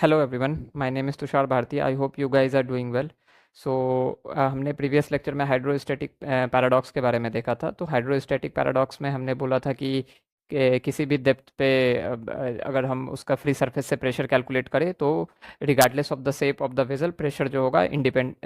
Hello everyone, my name is Tushar Bharati. I hope you guys are doing well. So हमने previous lecture में hydrostatic paradox के बारे में देखा था। तो हाइड्रोस्टैटिक पैराडॉक्स में हमने बोला था कि किसी भी डेप्थ पे अगर हम उसका फ्री सरफेस से प्रेशर कैलकुलेट करें तो regardless of the shape of the vessel pressure जो होगा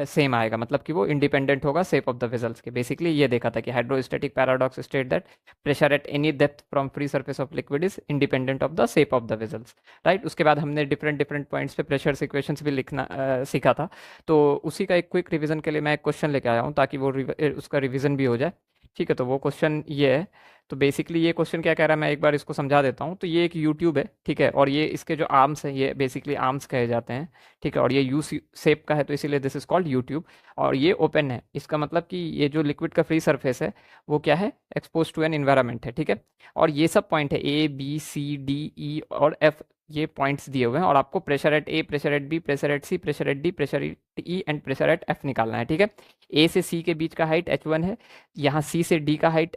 सेम आएगा, मतलब कि वो इंडिपेंडेंट होगा शेप ऑफ द वेसल्स के। बेसिकली ये देखा था कि hydrostatic paradox state that pressure at any depth from free surface of liquid is independent of the shape of the vessels. Right, उसके बाद हमने डिफरेंट डिफरेंट पॉइंट्स पे प्रेशर इक्वेशंस भी लिखना सीखा था। तो उसी का एक क्विक रिवीजन के लिए मैं एक क्वेश्चन लेके आया हूँ ताकि वो उसका रिवीजन भी हो जाए। ठीक है, तो वो क्वेश्चन ये है। तो बेसिकली ये क्वेश्चन क्या कह रहा है, मैं एक बार इसको समझा देता हूँ। तो ये एक यूट्यूब है, ठीक है, और ये इसके जो आर्म्स हैं ये बेसिकली आर्म्स कहे जाते हैं। ठीक है, और ये यू शेप का है तो इसीलिए दिस इज कॉल्ड यूट्यूब। और ये ओपन है, इसका मतलब कि ये जो लिक्विड का फ्री सरफेस है वो क्या है, एक्सपोज टू एन इन्वायरमेंट है। ठीक है, और ये सब पॉइंट है A B C D E और एफ, ये पॉइंट्स दिए हुए हैं और आपको pressure at A, pressure at B, pressure at C, pressure at D, pressure at E and pressure at F निकालना है। ठीक है, ए से सी के बीच का हाइट H1 है, यहाँ सी से डी का हाइट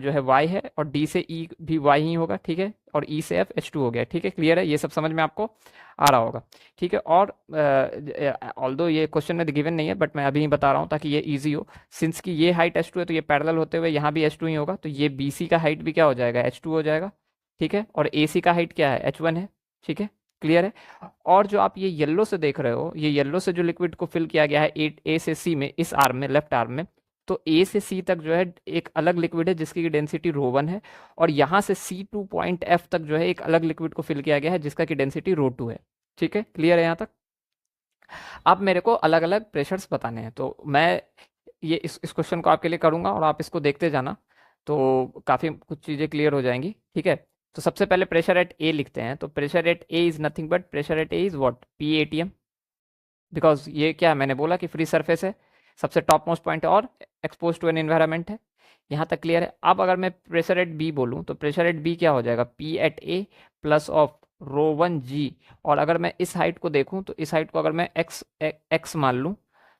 जो है Y है, और डी से ई भी Y ही होगा। ठीक है, और ई से एफ H2 हो गया। ठीक है, क्लियर है, ये सब समझ में आपको आ रहा होगा। ठीक है, और ऑल्दो ये क्वेश्चन में गिवन नहीं है बट मैं अभी ही बता रहा हूँ ताकि ये इजी हो। सिंस कि ये हाइट H2 है तो ये पैरेलल होते हुए यहाँ भी H2 ही होगा, तो ये BC का हाइट भी क्या हो जाएगा, H2 हो जाएगा। ठीक है, और AC का हाइट क्या है, H1 है। ठीक है, क्लियर है। और जो आप ये येलो से देख रहे हो, ये येलो से जो लिक्विड को फिल किया गया है ए से सी में, इस आर्म में, लेफ्ट आर्म में, तो ए से सी तक जो है एक अलग लिक्विड है जिसकी डेंसिटी ρ1 है, और यहाँ से C2 पॉइंट F तक जो है एक अलग लिक्विड को फिल किया गया है जिसका की डेंसिटी ρ2 है। ठीक है, क्लियर है यहाँ तक। अब मेरे को अलग अलग प्रेशर्स बताने हैं, तो मैं ये इस क्वेश्चन को आपके लिए करूँगा और आप इसको देखते जाना, तो काफ़ी कुछ चीज़ें क्लियर हो जाएंगी। ठीक है, तो सबसे पहले प्रेशर एट ए लिखते हैं। तो pressure at A is nothing but pressure at A is what, PATM, because ये क्या है, मैंने बोला कि फ्री सरफेस है, सबसे टॉप मोस्ट पॉइंट है और एक्सपोज टू एन एनवायरनमेंट है। यहाँ तक क्लियर है। अब अगर मैं प्रेशर एट बी बोलूँ तो प्रेशर एट बी क्या हो जाएगा, P at A plus of ρ1G। और अगर मैं इस हाइट को देखूँ तो इस हाइट को अगर मैं एक्स मान लूँ,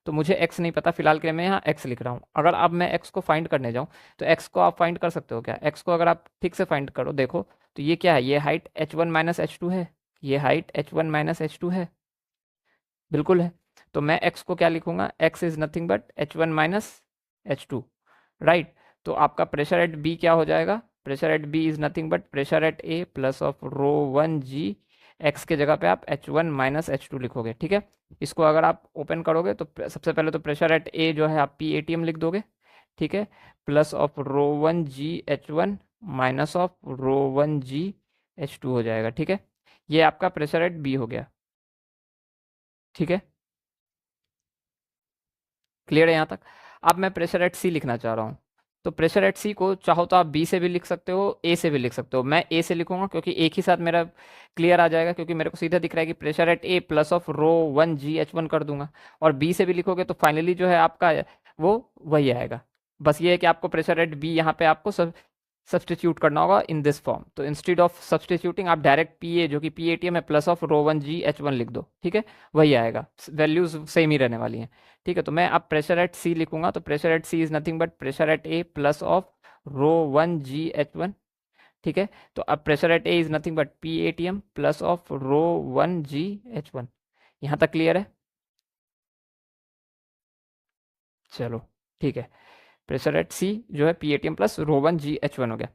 तो मुझे एक्स नहीं पता फिलहाल के लिए, मैं यहाँ एक्स लिख रहा हूँ। अगर अब मैं एक्स को फाइंड करने जाऊँ तो एक्स को आप फाइंड कर सकते हो क्या, एक्स को अगर आप ठीक से फाइंड करो देखो, तो ये क्या है, ये हाइट H1 माइनस H2 है, ये हाइट H1 माइनस H2 है, बिल्कुल है। तो मैं x को क्या लिखूंगा, x is nothing but H1 minus H2, right. तो आपका प्रेशर एट बी क्या हो जाएगा, pressure at B is nothing but pressure at A plus of ρ1G। x के जगह पे आप H1 माइनस H2 लिखोगे। ठीक है, इसको अगर आप ओपन करोगे तो सबसे पहले तो प्रेशर एट ए जो है आप PATM लिख दोगे। ठीक है, plus of ρ1G H1 minus of ρ1G H2 हो जाएगा। ठीक है, ये आपका प्रेशर एट बी हो गया। ठीक है, क्लियर है यहाँ तक। अब मैं प्रेशर एट सी लिखना चाह रहा हूँ। तो प्रेशर एट सी को चाहो तो आप बी से भी लिख सकते हो, ए से भी लिख सकते हो। मैं ए से लिखूंगा क्योंकि एक ही साथ मेरा क्लियर आ जाएगा, क्योंकि मेरे को सीधा दिख रहा है कि pressure at A plus of ρ1G H1 कर दूंगा। और बी से भी लिखोगे तो फाइनली जो है आपका वो वही आएगा। बस ये है कि आपको प्रेशर एट बी यहाँ पे आपको सब्सटीट्यूट करना होगा इन दिस फॉर्म। तो इंस्टेड ऑफ सब्सटीट्यूटिंग आप डायरेक्ट PA जो कि PATM है प्लस ऑफ ρ1G H1 लिख दो। ठीक है, वही आएगा, वैल्यूज सेम ही रहने वाली हैं। ठीक है, तो मैं अब प्रेशर एट सी लिखूंगा। तो pressure at C is nothing but pressure at A plus of ρ1G H1। ठीक है, तो अब pressure at A is nothing but PATM plus of ρ1G H1। यहाँ तक क्लियर है, चलो ठीक है। प्रेशर एट सी जो है PATM प्लस ρ1G H1 हो गया।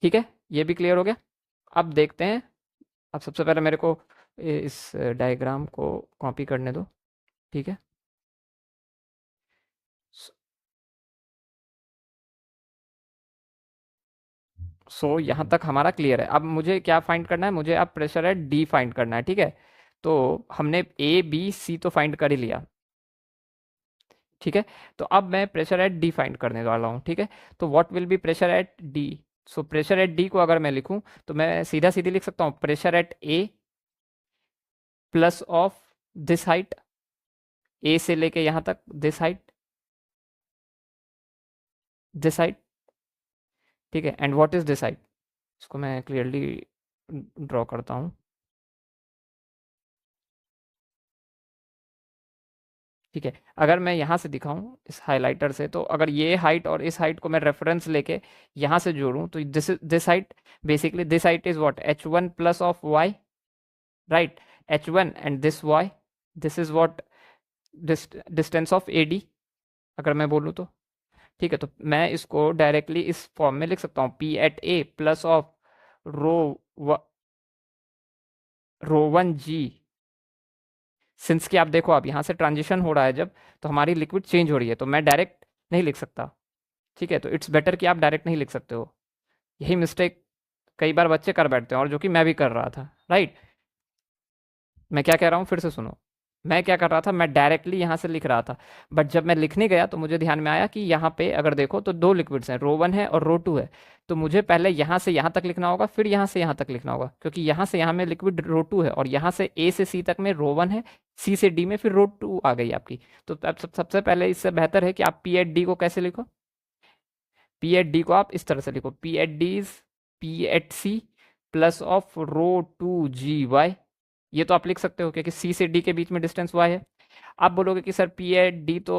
ठीक है, ये भी क्लियर हो गया। अब देखते हैं। अब सबसे पहले मेरे को इस डायग्राम को कॉपी करने दो। ठीक है, सो यहाँ तक हमारा क्लियर है। अब मुझे क्या फाइंड करना है, मुझे अब प्रेशर एट डी फाइंड करना है। ठीक है, तो हमने ए बी सी तो फाइंड कर ही लिया। ठीक है, तो अब मैं प्रेशर एट डी फाइंड करने वाला हूँ। ठीक है, तो what will be pressure at D. So pressure at D को अगर मैं लिखूँ तो मैं सीधा सीधी लिख सकता हूँ, pressure at A plus of this height, A से लेके यहाँ तक दिस हाइट, दिस हाइट। ठीक है, and what is this height, इसको मैं क्लियरली ड्रॉ करता हूँ। ठीक है, अगर मैं यहाँ से दिखाऊं इस हाइलाइटर से, तो अगर ये हाइट और इस हाइट को मैं रेफरेंस लेके यहाँ से जोड़ूं तो this height, basically this height is what, H1 plus of Y, right. H1 and this y, this is what distance of AD, अगर मैं बोलूँ तो ठीक है। तो मैं इसको डायरेक्टली इस फॉर्म में लिख सकता हूँ, P at A plus of rho one G. Since कि आप देखो, आप यहाँ से ट्रांजिशन हो रहा है जब, तो हमारी लिक्विड चेंज हो रही है, तो मैं डायरेक्ट नहीं लिख सकता, ठीक है। तो इट्स बेटर कि आप डायरेक्ट नहीं लिख सकते हो। यही मिस्टेक कई बार बच्चे कर बैठते हैं, और जो कि मैं भी कर रहा था, राइट। मैं क्या कह रहा हूँ फिर से सुनो। मैं क्या कर रहा था, मैं डायरेक्टली यहाँ से लिख रहा था, बट जब मैं लिखने गया तो मुझे ध्यान में आया कि यहाँ पे अगर देखो तो दो लिक्विड्स हैं, रो वन है और रो टू है। तो मुझे पहले यहाँ से यहाँ तक लिखना होगा, फिर यहाँ से यहाँ तक लिखना होगा, क्योंकि यहाँ से यहाँ में लिक्विड रो टू है, और यहाँ से ए से सी तक में रो वन है, सी से डी में फिर रो टू आ गई आपकी। तो अब सबसे पहले इससे बेहतर है कि आप पी एट डी को कैसे लिखो, पी एट डी को आप इस तरह से लिखो, P at D is P at C plus of rho two G Y. ये तो आप लिख सकते हो क्योंकि सी से डी के बीच में डिस्टेंस वाई है। आप बोलोगे कि सर पी एट डी तो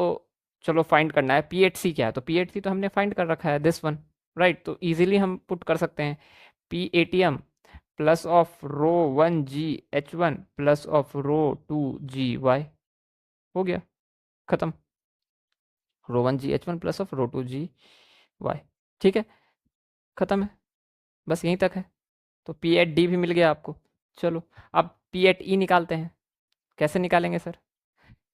चलो फाइंड करना है, पी एट सी क्या है, तो पी एट सी तो हमने फाइंड कर रखा है, दिस वन, राइट। तो इजीली हम पुट कर सकते हैं P A T M plus of rho one G H one plus of rho two G Y. हो गया, खत्म। Rho one G H one plus of rho two G Y, ठीक है, खत्म है, बस यहीं तक है। तो पी एट डी भी मिल गया आपको। चलो अब पी एट ई निकालते हैं। कैसे निकालेंगे सर?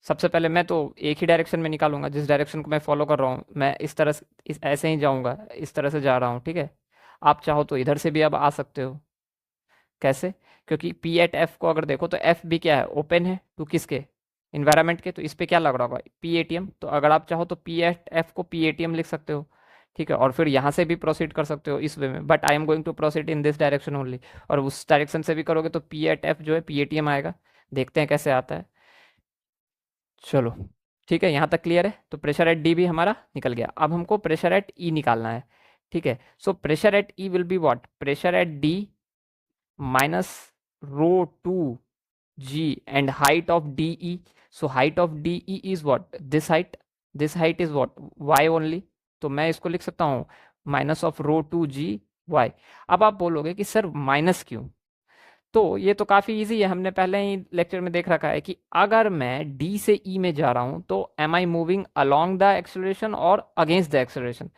सबसे पहले मैं तो एक ही डायरेक्शन में निकालूंगा, जिस डायरेक्शन को मैं फॉलो कर रहा हूँ, मैं इस तरह से ऐसे ही जाऊंगा, इस तरह से जा रहा हूँ, ठीक है। आप चाहो तो इधर से भी अब आ सकते हो। कैसे? क्योंकि पी एट एफ को अगर देखो तो एफ भी क्या है, ओपन है टू किसके, इन्वायरमेंट के, तो इस पे क्या लग रहा होगा, पी ए टी एम। तो अगर आप चाहो तो पी एट एफ को पी ए टी एम लिख सकते हो, ठीक है। और फिर यहाँ से भी प्रोसीड कर सकते हो इस वे में, but I am going to proceed in this direction only. और उस डायरेक्शन से भी करोगे तो पी एट एफ जो है पी ए टी एम आएगा। देखते हैं कैसे आता है। चलो ठीक है, यहाँ तक क्लियर है। तो प्रेशर एट डी भी हमारा निकल गया। अब हमको प्रेशर एट ई निकालना है, ठीक है। So pressure at E will be what, pressure at D minus rho two G and height of D E. So height of D E is what, this height is what, Y only. तो मैं इसको लिख सकता हूँ minus of rho two G Y. अब आप बोलोगे कि सर माइनस क्यों? तो ये तो काफ़ी इजी है, हमने पहले ही लेक्चर में देख रखा है कि अगर मैं डी से ई में जा रहा हूँ तो am I moving along the acceleration और अगेंस्ट द एक्सेलरेशन।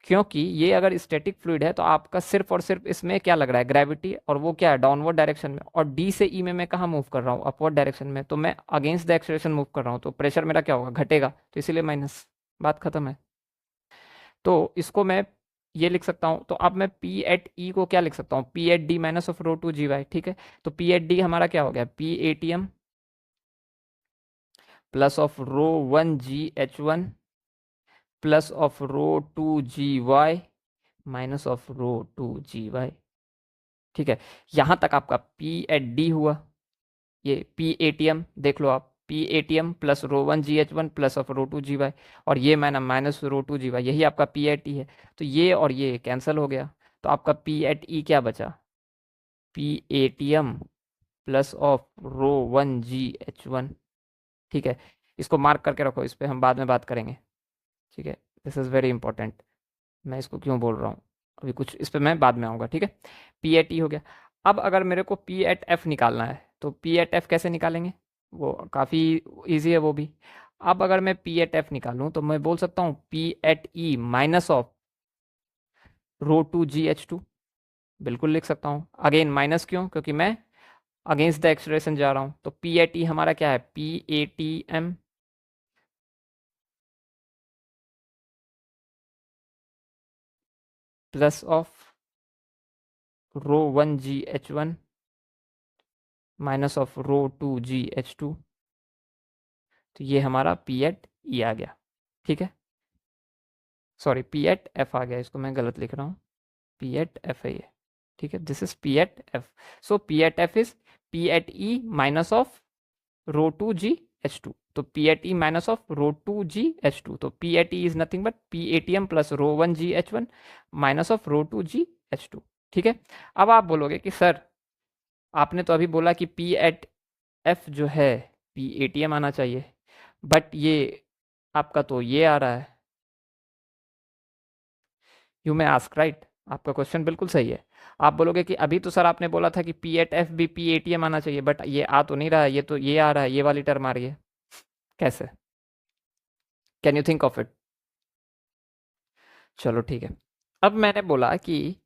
क्योंकि ये अगर स्टैटिक फ्लूइड है तो आपका सिर्फ और सिर्फ इसमें क्या लग रहा है, ग्रेविटी, और वो क्या है, डाउनवर्ड डायरेक्शन में। और डी से ई में मैं कहाँ मूव कर रहा हूँ, अपवर्ड डायरेक्शन में, तो मैं अगेंस्ट द एक्सेलरेशन मूव कर रहा हूँ, तो प्रेशर मेरा क्या होगा, घटेगा, तो इसीलिए माइनस। बात खत्म है। तो इसको मैं ये लिख सकता हूँ। तो अब मैं पी एट ई को क्या लिख सकता हूँ, P at D minus of rho two G Y, ठीक है। तो पी एट डी हमारा क्या हो गया, P A T M plus of rho one G H one plus of rho two G Y minus of rho two G Y, ठीक है। यहाँ तक आपका पी एट डी हुआ। ये पी ए टी एम देख लो आप, P A T M plus rho one G H one plus of rho two G Y, और ये मैंने minus rho two G Y, यही आपका पी ए टी है। तो ये और ये कैंसिल हो गया, तो आपका पी एट ई क्या बचा, P A T M plus of rho one G H one, ठीक है। इसको मार्क करके रखो, इस पर हम बाद में बात करेंगे, ठीक है। This is very important. मैं इसको क्यों बोल रहा हूँ अभी, कुछ इस पर मैं बाद में आऊँगा, ठीक है। पी एट ई हो गया। अब अगर मेरे को पी एट एफ निकालना है तो पी एट एफ कैसे निकालेंगे, वो काफ़ी ईजी है वो भी। अब अगर मैं पी एट एफ निकालूँ तो मैं बोल सकता हूँ P at E minus of rho two G H two, बिल्कुल लिख सकता हूँ। अगेन माइनस क्यों, क्योंकि मैं अगेंस्ट द एक्सलेरेशन जा रहा हूँ। तो पी एट ई हमारा क्या है, P A T M plus of rho one G H one minus of rho two G H two. तो ये हमारा पी एट ई आ गया, ठीक है। सॉरी, पी एट एफ आ गया, इसको मैं गलत लिख रहा हूँ, पी एट एफ है ये, ठीक है। This is P at F. So P at F is P at E minus of rho two G H two. तो P at E minus of rho two G H two, तो P at E is nothing but P A T M plus rho one G H one minus of rho two G H two, ठीक है। अब आप बोलोगे कि sir आपने तो अभी बोला कि पी एट एफ जो है पी ए टी एम आना चाहिए, बट ये आपका तो ये आ रहा है, यू मे आस्क राइट, आपका क्वेश्चन बिल्कुल सही है। आप बोलोगे कि अभी तो सर आपने बोला था कि पी एट एफ भी पी एटीएम आना चाहिए, बट ये आ तो नहीं रहा है, ये तो ये आ रहा है, ये वाली टर्म आ रही है, कैसे? Can you think of it? चलो ठीक है। अब मैंने बोला कि,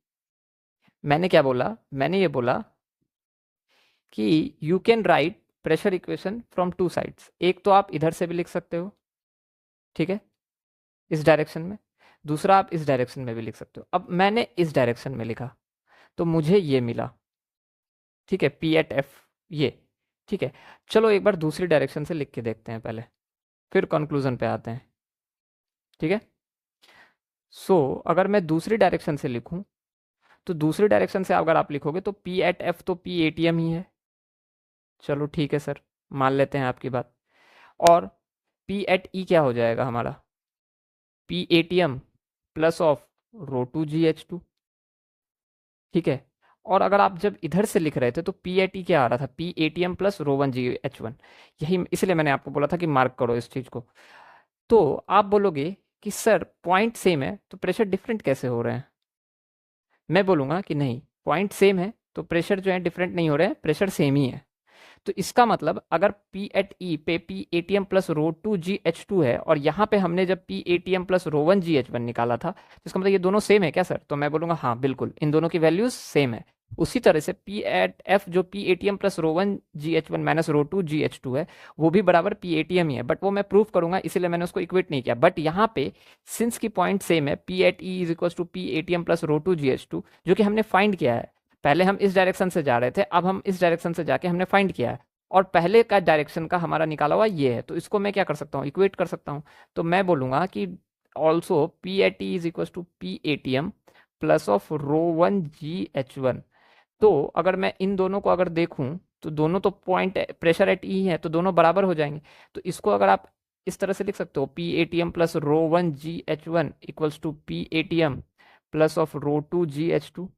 मैंने क्या बोला, मैंने ये बोला कि you can write pressure equation from two sides. एक तो आप इधर से भी लिख सकते हो, ठीक है, इस डायरेक्शन में। दूसरा आप इस डायरेक्शन में भी लिख सकते हो। अब मैंने इस डायरेक्शन में लिखा तो मुझे ये मिला, ठीक है, पी एट एफ, ये, ठीक है। चलो एक बार दूसरी डायरेक्शन से लिख के देखते हैं पहले, फिर कंक्लूजन पे आते हैं, ठीक है। सो अगर मैं दूसरी डायरेक्शन से लिखूं, तो दूसरी डायरेक्शन से अगर आप लिखोगे तो पी एट एफ तो पी ए टी एम ही है। चलो ठीक है सर, मान लेते हैं आपकी बात। और पी एट ई क्या हो जाएगा हमारा? P A T M plus of rho two G H two, ठीक है। और अगर आप जब इधर से लिख रहे थे तो पी ए टी क्या आ रहा था? P A T M plus rho one G H one. यही इसलिए मैंने आपको बोला था कि मार्क करो इस चीज़ को। तो आप बोलोगे कि सर पॉइंट सेम है तो प्रेशर डिफरेंट कैसे हो रहे हैं? मैं बोलूँगा कि नहीं, पॉइंट सेम है तो प्रेशर जो है डिफरेंट नहीं हो रहे हैं, प्रेशर सेम ही है। तो इसका मतलब अगर पी एट ई पे P A T M plus rho two G H two है, और यहाँ पे हमने जब P A T M plus rho one G H one निकाला था, तो इसका मतलब ये दोनों सेम है क्या सर? तो मैं बोलूँगा हाँ बिल्कुल, इन दोनों की वैल्यूज सेम है। उसी तरह से पी एट एफ जो P A T M plus rho one G H one minus rho two G H two है, वो भी बराबर पी ए टी एम ही है, बट वो मैं प्रूव करूंगा इसीलिए मैंने उसको इक्वेट नहीं किया। बट यहाँ पे सिंस की पॉइंट सेम है, P at E is equal to P A T M plus rho two G H two, जो कि हमने फाइंड किया है। पहले हम इस डायरेक्शन से जा रहे थे, अब हम इस डायरेक्शन से जाके हमने फाइंड किया है, और पहले का डायरेक्शन का हमारा निकाला हुआ ये है, तो इसको मैं क्या कर सकता हूँ? इक्वेट कर सकता हूँ। तो मैं बोलूँगा कि also P A T is equal to P A T M plus of rho one G H one. तो अगर मैं इन दोनों को अगर देखूं, तो दोनों तो पॉइंट प्रेशर एट ई है, तो दोनों बराबर हो जाएंगे। तो इसको अगर आप इस तरह से लिख सकते हो, P A T M plus rho one G H one equals to P A T M plus of rho two G H two,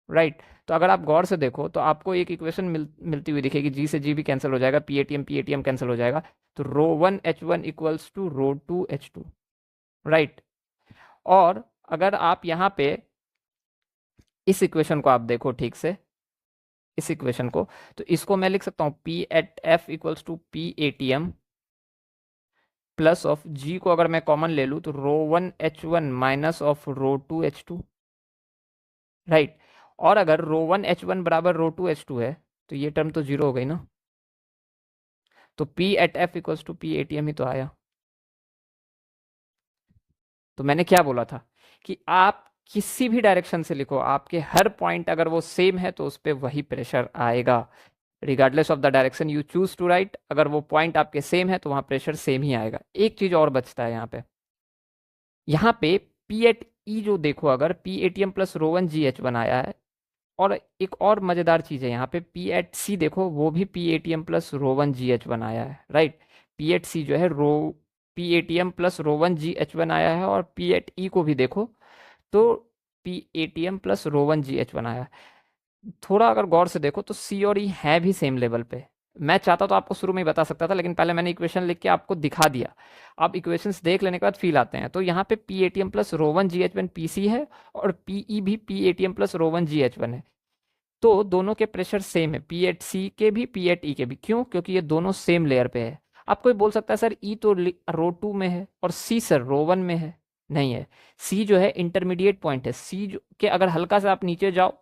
right. तो अगर आप गौर से देखो तो आपको एक इक्वेशन मिलती हुई दिखेगी, जी से जी भी कैंसिल हो जाएगा, P A T M cancel हो जाएगा, तो rho one H one equals to rho two H two, right. और अगर आप यहाँ पे इस इक्वेशन को आप देखो ठीक से, इस इक्वेशन को, तो इसको मैं लिख सकता हूँ P at F equals to P A T M plus of G को अगर मैं कॉमन ले लूँ तो rho one H one minus of rho two H two, right. और अगर रो वन एच वन बराबर रो टू एच टू है, तो ये टर्म तो जीरो हो गई ना, तो P at F equals to P A T M ही तो आया। तो मैंने क्या बोला था कि आप किसी भी डायरेक्शन से लिखो, आपके हर पॉइंट अगर वो सेम है तो उस पर वही प्रेशर आएगा, regardless of the direction you choose to write. अगर वो पॉइंट आपके सेम है तो वहाँ प्रेशर सेम ही आएगा। एक चीज़ और बचता है यहाँ पे पी एट ई जो देखो, अगर P A T M plus rho one G H one आया है, और एक और मज़ेदार चीज़ है यहाँ पे, पी एट सी देखो, वो भी P A T M plus rho one G H one आया है, राइट। पी एट सी जो है P A T M plus rho one G H one आया है, और पी एट ई को भी देखो तो P A T M plus rho one G H one आया है। थोड़ा अगर गौर से देखो तो सी और ई है भी सेम लेवल पे। मैं चाहता तो आपको शुरू में ही बता सकता था, लेकिन पहले मैंने इक्वेशन लिख के आपको दिखा दिया। अब इक्वेशंस देख लेने के बाद फील आते हैं। तो यहाँ पे P A T M plus rho one G H one P C है, और पी ई भी P A T M plus rho one G H one है। तो दोनों के प्रेशर सेम है, पी एट सी के भी पी एट ई के भी। क्यों? क्योंकि ये दोनों सेम लेयर पे है। आप कोई बोल सकता है सर ई तो रो टू में है और सी सर रो वन में है। नहीं है, सी जो है इंटरमीडिएट पॉइंट है। सी के अगर हल्का से आप नीचे जाओ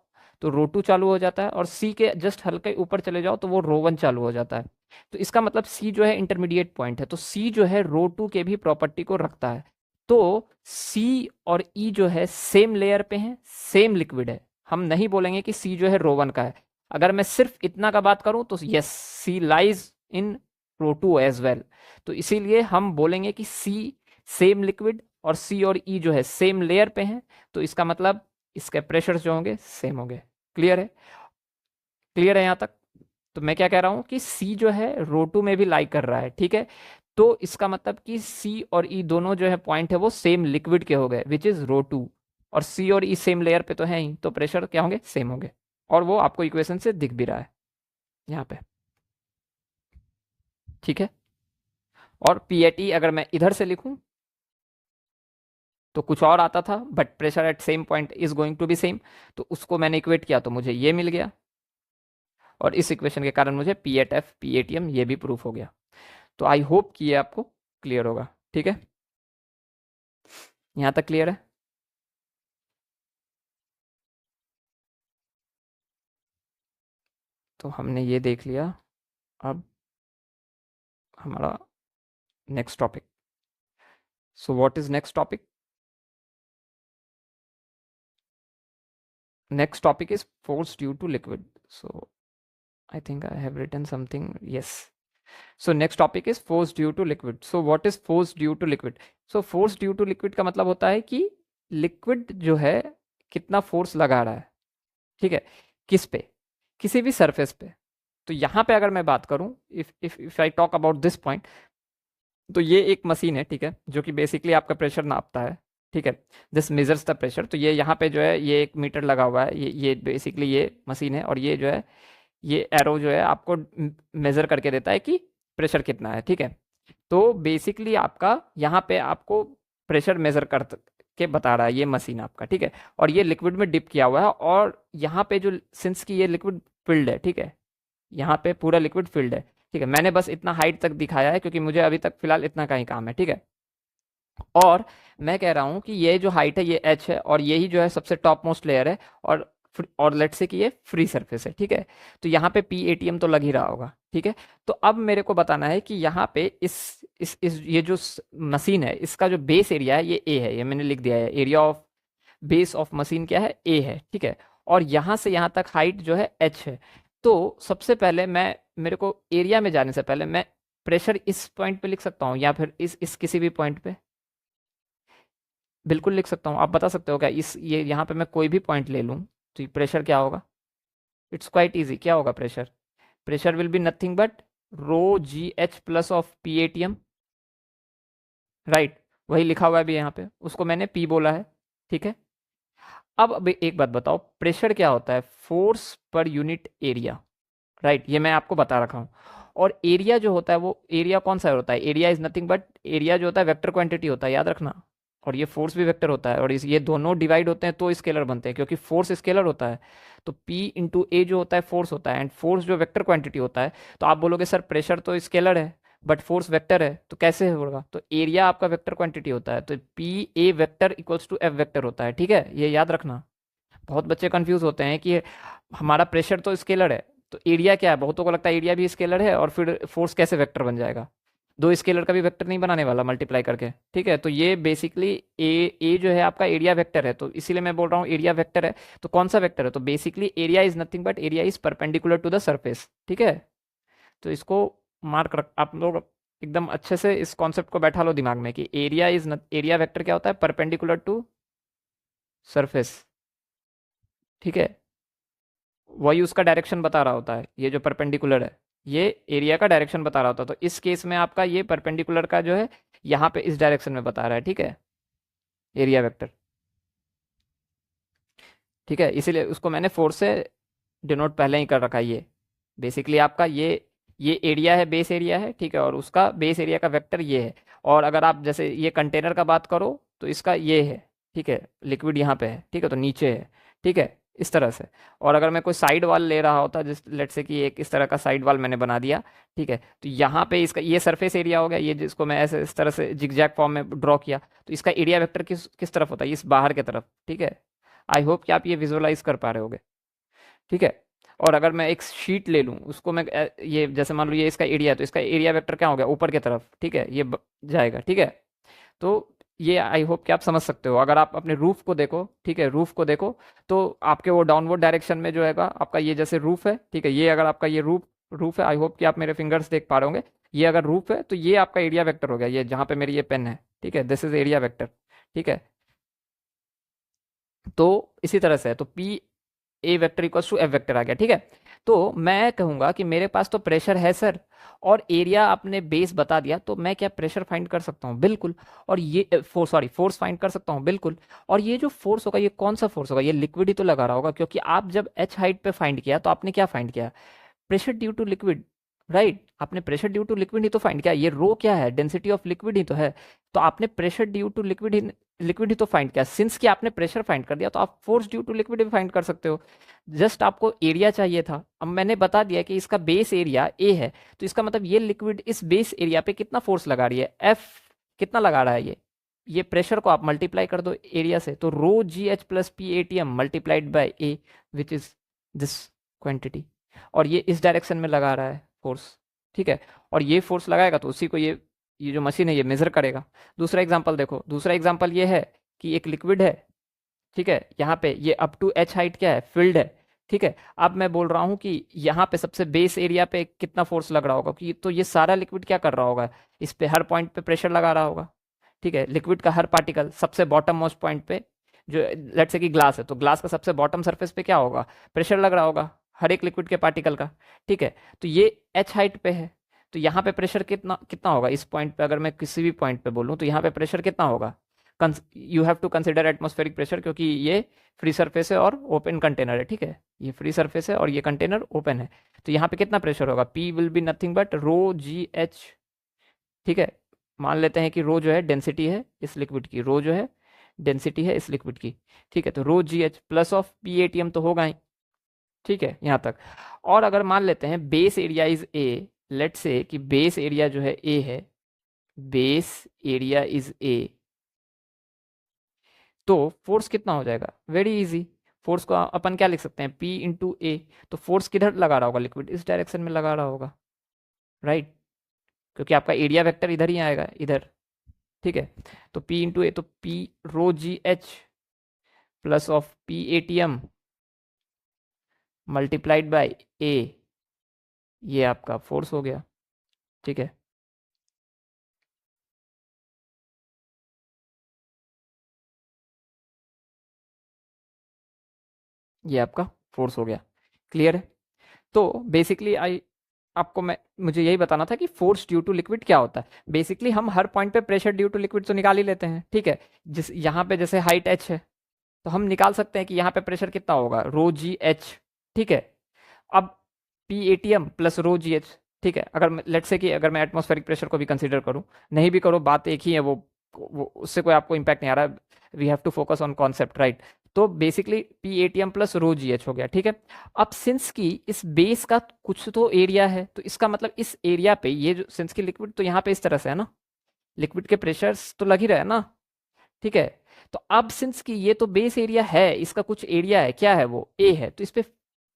तो रो टू चालू हो जाता है, और सी के जस्ट हल्के ऊपर चले जाओ तो वो रो वन चालू हो जाता है। तो इसका मतलब सी जो है इंटरमीडिएट पॉइंट है, तो सी जो है रो टू के भी प्रॉपर्टी को रखता है। तो सी और ई जो है सेम लेयर पे है, सेम लिक्विड है। हम नहीं बोलेंगे कि सी जो है रो वन का है। अगर मैं सिर्फ इतना का बात करूं तो yes, C lies in row two as well. तो इसीलिए हम बोलेंगे कि सी सेम लिक्विड और सी और ई जो है सेम लेयर पे हैं, तो इसका मतलब इसके प्रेशर जो होंगे सेम होंगे। क्लियर है? क्लियर है यहाँ तक? तो मैं क्या कह रहा हूँ कि सी जो है रो टू में भी लाई कर रहा है, ठीक है। तो इसका मतलब कि सी और ई दोनों जो है पॉइंट है वो सेम लिक्विड के हो गए, विच इज रो टू। और सी और ई सेम लेयर पे तो है ही, तो प्रेशर क्या होंगे? सेम होंगे। और वो आपको इक्वेशन से दिख भी रहा है यहाँ पे, ठीक है। और पी ए टी अगर मैं इधर से लिखूं, तो कुछ और आता था, but pressure at same point is going to be same. तो उसको मैंने इक्वेट किया तो मुझे ये मिल गया, और इस इक्वेशन के कारण मुझे P at F P ATM ये भी प्रूफ हो गया। तो आई होप कि ये आपको क्लियर होगा। ठीक है, यहाँ तक क्लियर है? तो हमने ये देख लिया। अब हमारा next topic, so what is next topic? Next topic is force due to liquid. So I think I have written something. Yes. So next topic is force due to liquid. So what is force due to liquid? So force due to liquid का मतलब होता है कि liquid जो है कितना force लगा रहा है, ठीक है, किस पे, किसी भी सरफेस पे। तो यहाँ पे अगर मैं बात करूँ, if I talk about this point, तो ये एक मशीन है, ठीक है, जो कि बेसिकली आपका प्रेशर नापता है, ठीक है, दिस मेजर्स द प्रेशर। तो ये यहाँ पे जो है ये एक मीटर लगा हुआ है, ये बेसिकली ये मशीन है, और ये जो है ये एरो जो है आपको मेजर करके देता है कि प्रेशर कितना है, ठीक है। तो बेसिकली आपका यहाँ पे आपको प्रेशर मेजर कर के बता रहा है ये मशीन आपका, ठीक है। और ये लिक्विड में डिप किया हुआ है, और यहाँ पे जो सिंस की ये लिक्विड फिल्ड है, ठीक है, यहाँ पे पूरा लिक्विड फिल्ड है, ठीक है। मैंने बस इतना हाइट तक दिखाया है क्योंकि मुझे अभी तक फिलहाल इतना का ही काम है, ठीक है। और मैं कह रहा हूँ कि ये जो हाइट है ये एच है, और यही जो है सबसे टॉप मोस्ट लेयर है, और लेट्स से कि ये फ्री सरफेस है, ठीक है। तो यहाँ पे पी एटीएम तो लग ही रहा होगा, ठीक है। तो अब मेरे को बताना है कि यहाँ पे इस ये जो मशीन है इसका जो बेस एरिया है ये ए है, ये मैंने लिख दिया है, area of base of machine क्या है, ए है, ठीक है। और यहाँ से यहाँ तक हाइट जो है एच है। तो सबसे पहले मैं, मेरे को एरिया में जाने से पहले मैं प्रेशर इस पॉइंट पे लिख सकता हूँ, या फिर इस किसी भी पॉइंट पे बिल्कुल लिख सकता हूँ। आप बता सकते हो क्या, इस ये यहाँ पे मैं कोई भी पॉइंट ले लूँ तो प्रेशर क्या होगा? इट्स क्वाइट इजी, क्या होगा pressure? Pressure will be nothing but rho G H plus of P A T M, right. वही लिखा हुआ है भी यहाँ पे, उसको मैंने पी बोला है, ठीक है। अब एक बात बताओ, प्रेशर क्या होता है? Force per unit area, right, ये मैं आपको बता रखा हूँ। और एरिया जो होता है वो एरिया कौन सा होता है? Area is nothing but, area जो होता है वेक्टर क्वांटिटी होता है, याद रखना। और ये फोर्स भी वेक्टर होता है, और ये दोनों डिवाइड होते हैं तो स्केलर बनते हैं, क्योंकि फोर्स स्केलर होता है। तो P इंटू ए जो होता है फोर्स होता है, एंड फोर्स जो वेक्टर क्वांटिटी होता है। तो आप बोलोगे सर प्रेशर तो स्केलर है बट फोर्स वेक्टर है, तो कैसे होगा? तो एरिया आपका वेक्टर क्वांटिटी होता है, तो P A vector equals to F vector होता है, ठीक है, ये याद रखना। बहुत बच्चे कंफ्यूज होते हैं कि हमारा प्रेशर तो स्केलर है, तो एरिया क्या है? बहुतों को लगता है एरिया भी स्केलर है, और फिर फोर्स कैसे वेक्टर बन जाएगा? दो स्केलर का भी वेक्टर नहीं बनाने वाला मल्टीप्लाई करके, ठीक है। तो ये बेसिकली ए जो है आपका एरिया वेक्टर है, तो इसीलिए मैं बोल रहा हूँ एरिया वेक्टर है। तो कौन सा वेक्टर है? तो basically area is nothing but area is perpendicular to the surface, ठीक है। तो इसको मार्क रख आप लोग, एकदम अच्छे से इस कॉन्सेप्ट को बैठा लो दिमाग में कि एरिया वेक्टर क्या होता है? परपेंडिकुलर टू सरफेस, ठीक है। वही उसका डायरेक्शन बता रहा होता है, ये जो परपेंडिकुलर है ये एरिया का डायरेक्शन बता रहा होता है। तो इस केस में आपका ये परपेंडिकुलर का जो है यहाँ पे इस डायरेक्शन में बता रहा है, ठीक है, एरिया वेक्टर, ठीक है। इसीलिए उसको मैंने फोर्स से डिनोट पहले ही कर रखा है। ये बेसिकली आपका ये एरिया है, बेस एरिया है, ठीक है, और उसका बेस एरिया का वेक्टर ये है। और अगर आप जैसे ये कंटेनर का बात करो तो इसका ये है, ठीक है, लिक्विड यहाँ पे है, ठीक है, तो नीचे है, ठीक है, इस तरह से। और अगर मैं कोई साइड वाल ले रहा होता, जिस लेट से कि एक इस तरह का साइड वाल मैंने बना दिया, ठीक है, तो यहाँ पे इसका ये सरफेस एरिया हो गया, ये जिसको मैं ऐसे इस तरह से जिगजैग फॉर्म में ड्रॉ किया, तो इसका एरिया वेक्टर किस किस तरफ होता है? इस बाहर की तरफ, ठीक है। आई होप कि आप ये विजुअलाइज कर पा रहे होगे, ठीक है। और अगर मैं एक शीट ले लूँ, उसको मैं ये जैसे मान लो ये इसका एरिया है, तो इसका एरिया वेक्टर क्या हो गया? ऊपर की तरफ, ठीक है, ये जाएगा, ठीक है। तो ये आई होप कि आप समझ सकते हो। अगर आप अपने रूफ को देखो, ठीक है, रूफ को देखो, तो आपके वो डाउनवर्ड डायरेक्शन में जो है आपका ये जैसे रूफ है, ठीक है, ये अगर आपका ये रूफ रूफ है, आई होप कि आप मेरे फिंगर्स देख पा रहे होंगे। ये अगर रूफ है तो ये आपका एरिया वेक्टर हो गया, ये जहाँ पे मेरी ये पेन है, ठीक है, दिस इज एरिया वेक्टर, ठीक है। तो इसी तरह से है, तो P A vector equals to F vector आ गया, ठीक है। तो मैं कहूंगा कि मेरे पास तो प्रेशर है सर, और एरिया आपने बेस बता दिया, तो मैं क्या प्रेशर फाइंड कर सकता हूँ? बिल्कुल। और ये फोर्स फाइंड कर सकता हूँ, बिल्कुल। और ये जो फोर्स होगा ये कौन सा फोर्स होगा? ये लिक्विड ही तो लगा रहा होगा, क्योंकि आप जब एच हाइट पे फाइंड किया तो आपने क्या फाइंड किया? Pressure due to liquid, right. आपने प्रेशर ड्यू टू लिक्विड ही तो फाइंड किया। ये रो क्या है? डेंसिटी ऑफ लिक्विड ही तो है। तो आपने प्रेशर ड्यू टू लिक्विड ही लिक्विड ही तो फाइंड किया, सिंस कि आपने प्रेशर फाइंड कर दिया तो आप फोर्स ड्यू टू लिक्विड भी फाइंड कर सकते हो। जस्ट आपको एरिया चाहिए था, अब मैंने बता दिया कि इसका बेस एरिया ए है, तो इसका मतलब ये लिक्विड इस बेस एरिया पे कितना फोर्स लगा रही है, एफ कितना लगा रहा है ये प्रेशर को आप मल्टीप्लाई कर दो एरिया से, तो rho G H plus P A T M multiplied by A, which is this quantity, और ये इस डायरेक्शन में लगा रहा है फोर्स, ठीक है। और ये फोर्स लगाएगा तो उसी को ये जो मशीन है ये मेजर करेगा। दूसरा एग्जांपल देखो, दूसरा एग्जांपल ये है कि एक लिक्विड है, ठीक है, यहाँ पे ये अप टू एच हाइट क्या है, फिल्ड है, ठीक है। अब मैं बोल रहा हूँ कि यहाँ पे सबसे बेस एरिया पे कितना फोर्स लग रहा होगा, कि तो ये सारा लिक्विड क्या कर रहा होगा, इस पे हर पॉइंट पे प्रेशर लगा रहा होगा, ठीक है। लिक्विड का हर पार्टिकल सबसे बॉटम मोस्ट पॉइंट पे, जो लेट्स से कि ग्लास है तो ग्लास का सबसे बॉटम सरफेस पे क्या होगा, प्रेशर लग रहा होगा हर एक लिक्विड के पार्टिकल का, ठीक है। तो ये एच हाइट पे है, तो यहाँ पे प्रेशर कितना कितना होगा इस पॉइंट पे, अगर मैं किसी भी पॉइंट पे बोलूँ तो यहाँ पे प्रेशर कितना होगा, you have to consider atmospheric pressure, क्योंकि ये फ्री सरफेस है और ओपन कंटेनर है, ठीक है, ये फ्री सरफेस है और ये कंटेनर ओपन है, तो यहाँ पे कितना प्रेशर होगा, P will be nothing but rho G H, ठीक है। मान लेते हैं कि रो जो है डेंसिटी है इस लिक्विड की, रो जो है डेंसिटी है इस लिक्विड की, ठीक है। तो rho G H plus of P A T M तो होगा ही, ठीक है यहाँ तक। और अगर मान लेते हैं base area is A, let say कि बेस एरिया जो है ए है, बेस एरिया इज ए, तो फोर्स कितना हो जाएगा, वेरी इजी, फोर्स को अपन क्या लिख सकते हैं, P इंटू ए, तो फोर्स किधर लगा रहा होगा लिक्विड, इस डायरेक्शन में लगा रहा होगा, राइट, क्योंकि आपका एरिया वेक्टर इधर ही आएगा इधर, ठीक है। तो P इंटू ए, तो P rho G H plus of P A T M multiplied by A, ये आपका फोर्स हो गया, ठीक है। ये आपका फोर्स हो गया, क्लियर है। तो बेसिकली आई आपको मैं मुझे यही बताना था कि फोर्स ड्यू टू लिक्विड क्या होता है। बेसिकली हम हर पॉइंट पे प्रेशर ड्यू टू लिक्विड तो निकाल ही लेते हैं, ठीक है। जिस यहाँ पे जैसे हाइट एच है तो हम निकाल सकते हैं कि यहाँ पे प्रेशर कितना होगा, रो जी एच, ठीक है। अब P A T M plus rho G H, ठीक है। अगर लेट से कि अगर मैं एटमॉस्फेरिक प्रेशर को भी कंसीडर करूँ, नहीं भी करो बात एक ही है, वो उससे कोई आपको इम्पैक्ट नहीं आ रहा, we have to focus on concept, right. तो basically P A T M plus rho G H हो गया, ठीक है। अब सिंस की इस बेस का कुछ तो एरिया है, तो इसका मतलब इस एरिया पे ये जो सिंस की लिक्विड तो यहाँ पे इस तरह से है ना, लिक्विड के प्रेशर्स तो लग ही रहा है ना, ठीक है। तो अब सिंस की ये तो बेस एरिया है, इसका कुछ एरिया है, क्या है वो, ए है, तो इस पे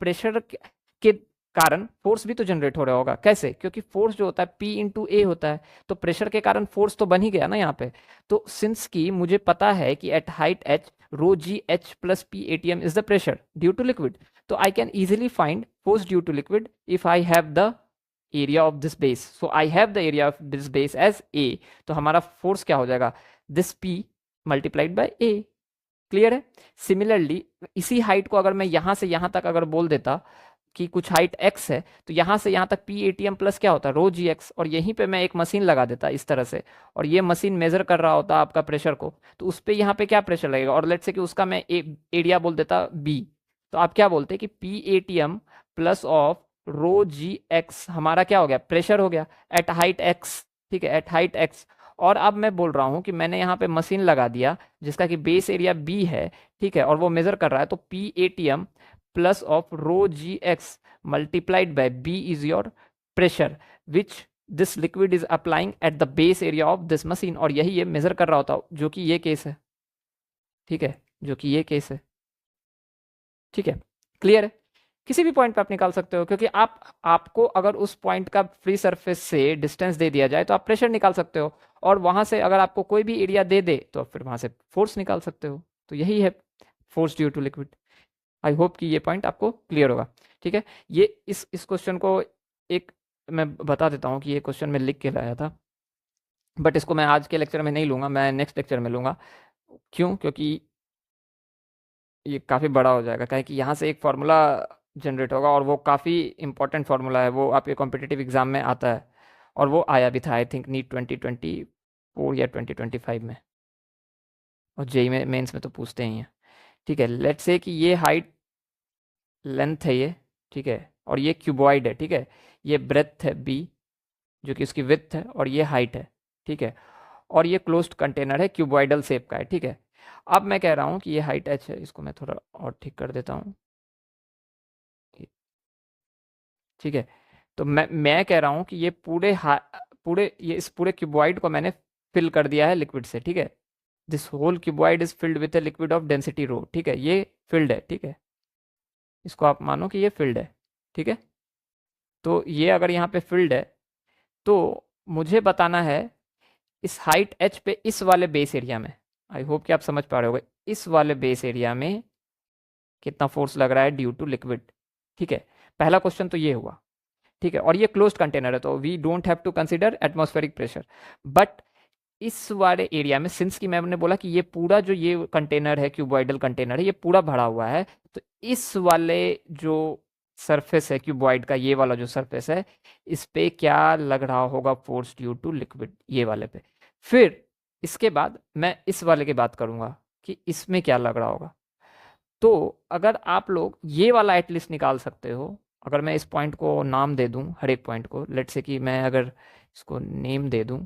प्रेशर के कारण फोर्स भी तो जनरेट हो रहा होगा, कैसे, क्योंकि फोर्स जो होता है P इंटू ए होता है, तो प्रेशर के कारण फोर्स तो बन ही गया ना यहाँ पे। तो सिंस की मुझे पता है कि at height h rho G H plus P A T M is the pressure due to liquid, तो I can easily find force due to liquid if I have the area of this base, so I have the area of this base as A, तो हमारा force क्या हो जाएगा, this P multiplied by A, clear है। Similarly इसी height को अगर मैं यहाँ से यहाँ तक अगर बोल देता कि कुछ हाइट x है, तो यहाँ से यहाँ तक P A T M plus क्या होता है, रो जी एक्स, और यहीं पे मैं एक मशीन लगा देता इस तरह से, और ये मशीन मेजर कर रहा होता आपका प्रेशर को, तो उस पर यहाँ पे क्या प्रेशर लगेगा, और लेट से कि उसका मैं एरिया बोल देता b, तो आप क्या बोलते कि P A T M plus of rho G X हमारा क्या हो गया, प्रेशर हो गया एट हाइट x, ठीक है, एट हाइट x। और अब मैं बोल रहा हूँ कि मैंने यहाँ पे मशीन लगा दिया जिसका कि बेस एरिया b है, ठीक है, और वो मेजर कर रहा है, तो P A T M plus of rho G X multiplied by B is your pressure which this liquid is applying at the base area of this machine, और यही ये मेजर कर रहा होता, जो कि ये केस है, ठीक है, जो कि ये केस है, ठीक है, क्लियर है। किसी भी पॉइंट पे आप निकाल सकते हो, क्योंकि आपको अगर उस पॉइंट का फ्री सरफेस से डिस्टेंस दे दिया जाए तो आप प्रेशर निकाल सकते हो, और वहां से अगर आपको कोई भी एरिया दे दे तो फिर वहां से फोर्स निकाल सकते हो, तो यही है force due to liquid. I hope कि ये पॉइंट आपको क्लियर होगा, ठीक है। ये इस क्वेश्चन को एक मैं बता देता हूँ कि ये क्वेश्चन मैं लिख के लाया था, बट इसको मैं आज के लेक्चर में नहीं लूँगा, मैं नेक्स्ट लेक्चर में लूँगा। क्यों, क्योंकि ये काफ़ी बड़ा हो जाएगा, काहे कि यहाँ से एक फार्मूला जनरेट होगा, और वो काफ़ी इंपॉर्टेंट फार्मूला है, वो आपके कॉम्पिटिटिव एग्जाम में आता है, और वो आया भी था आई थिंक नीट 2024 या 2025 में, और जेई में मेंस में तो पूछते ही हैं, ठीक है। लेट्स से कि ये हाइट लेंथ है ये, ठीक है, और ये क्यूबॉइड है, ठीक है, ये ब्रेथ है b जो कि उसकी विड्थ है, और ये हाइट है, ठीक है। और ये क्लोज्ड कंटेनर है, क्यूबॉइडल शेप का है, ठीक है। अब मैं कह रहा हूँ कि ये हाइट h है, इसको मैं थोड़ा और ठीक कर देता हूँ, ठीक है। तो मैं कह रहा हूँ कि ये पूरे ये इस पूरे क्यूबॉइड को मैंने फिल कर दिया है लिक्विड से, ठीक है। This whole cuboid is filled with a liquid of density rho, ठीक है, ये फिल्ड है, ठीक है। इसको आप मानो कि ये फिल्ड है, ठीक है। तो ये अगर यहाँ पे फिल्ड है तो मुझे बताना है इस हाइट h पे इस वाले बेस एरिया में, आई होप कि आप समझ पा रहे होगे, इस वाले बेस एरिया में कितना फोर्स लग रहा है ड्यू टू लिक्विड, ठीक है। पहला क्वेश्चन तो ये हुआ, ठीक है। और ये क्लोज्ड कंटेनर है तो we don't have to consider atmospheric pressure, but इस वाले एरिया में सिंस कि मैंने बोला कि ये पूरा जो ये कंटेनर है, क्यूबॉइडल कंटेनर है, ये पूरा भरा हुआ है, तो इस वाले जो सरफेस है क्यूबॉइड का, ये वाला जो सरफेस है, इस पे क्या लग रहा होगा फोर्स ड्यू टू लिक्विड, ये वाले पे। फिर इसके बाद मैं इस वाले की बात करूंगा कि इसमें क्या लग रहा होगा। तो अगर आप लोग ये वाला एटलीस्ट निकाल सकते हो, अगर मैं इस पॉइंट को नाम दे दूं, हर एक पॉइंट को, लेट्स से कि मैं अगर इसको नेम दे दूं,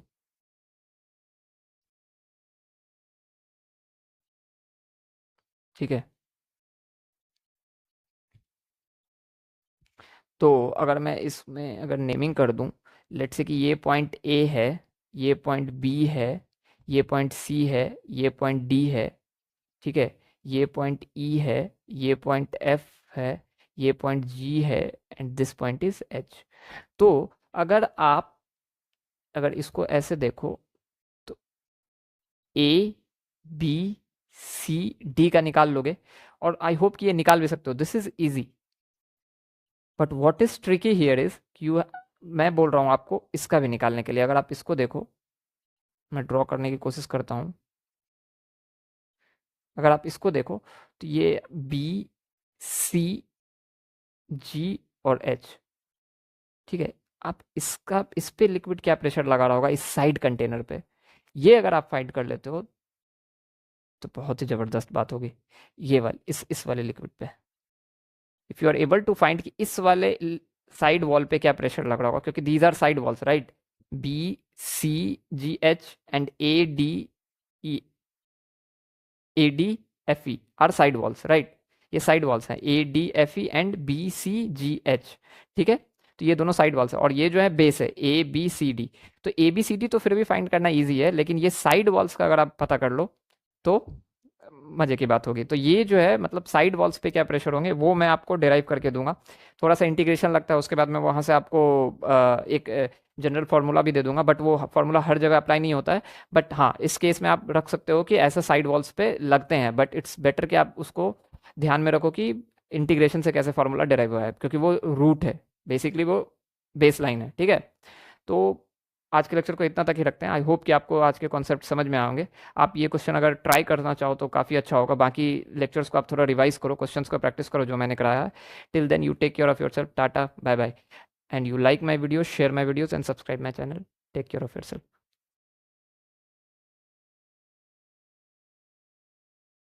ठीक है। तो अगर मैं इसमें अगर नेमिंग कर दूं, लेट्स से कि ये पॉइंट ए है, ये पॉइंट बी है, ये पॉइंट सी है, ये पॉइंट डी है, ठीक है, ये पॉइंट ई है, ये पॉइंट एफ है, ये पॉइंट जी है, and this point is H. तो अगर आप अगर इसको ऐसे देखो तो ए बी सी डी का निकाल लोगे, और आई होप कि ये निकाल भी सकते हो, this is easy. But what is tricky here is you, मैं बोल रहा हूँ आपको इसका भी निकालने के लिए, अगर आप इसको देखो, मैं ड्रॉ करने की कोशिश करता हूँ, अगर आप इसको देखो तो ये बी सी जी और एच, ठीक है। आप इसका इस पे लिक्विड क्या प्रेशर लगा रहा होगा इस साइड कंटेनर पे, ये अगर आप फाइंड कर लेते हो तो बहुत ही ज़बरदस्त बात होगी, ये वाले इस वाले लिक्विड पे। If you are able to find कि इस वाले साइड वॉल पे क्या प्रेशर लग रहा होगा, क्योंकि these are side walls, right. B C G H and A D E, A D F E are side walls, right. ये साइड वॉल्स हैं, A D F E and B C G H, ठीक है। तो ये दोनों side walls है, और ये जो है बेस है ए बी सी डी। तो ए बी सी डी तो फिर भी फाइंड करना ईजी है, लेकिन ये साइड वॉल्स का अगर आप पता कर लो तो मजे की बात होगी। तो ये जो है मतलब साइड वॉल्स पे क्या प्रेशर होंगे वो मैं आपको डिराइव करके दूंगा, थोड़ा सा इंटीग्रेशन लगता है, उसके बाद मैं वहाँ से आपको एक जनरल फार्मूला भी दे दूंगा, बट वो फार्मूला हर जगह अप्लाई नहीं होता है। बट हाँ, इस केस में आप रख सकते हो कि ऐसा साइड वॉल्स पे लगते हैं, बट इट्स बेटर कि आप उसको ध्यान में रखो कि इंटीग्रेशन से कैसे फार्मूला डिराइव हुआ है, क्योंकि वो रूट है, बेसिकली वो बेस लाइन है, ठीक है। तो आज के लेक्चर को इतना तक ही रखते हैं। आई होप कि आपको आज के कॉन्सेप्ट समझ में आएंगे। आप ये क्वेश्चन अगर ट्राई करना चाहो तो काफ़ी अच्छा होगा, बाकी लेक्चर्स को आप थोड़ा रिवाइज करो, क्वेश्चंस को प्रैक्टिस करो जो मैंने कराया है। Till then you take care of yourself, tata bye bye, and you like my videos, share my videos and subscribe my channel. Take care of your self.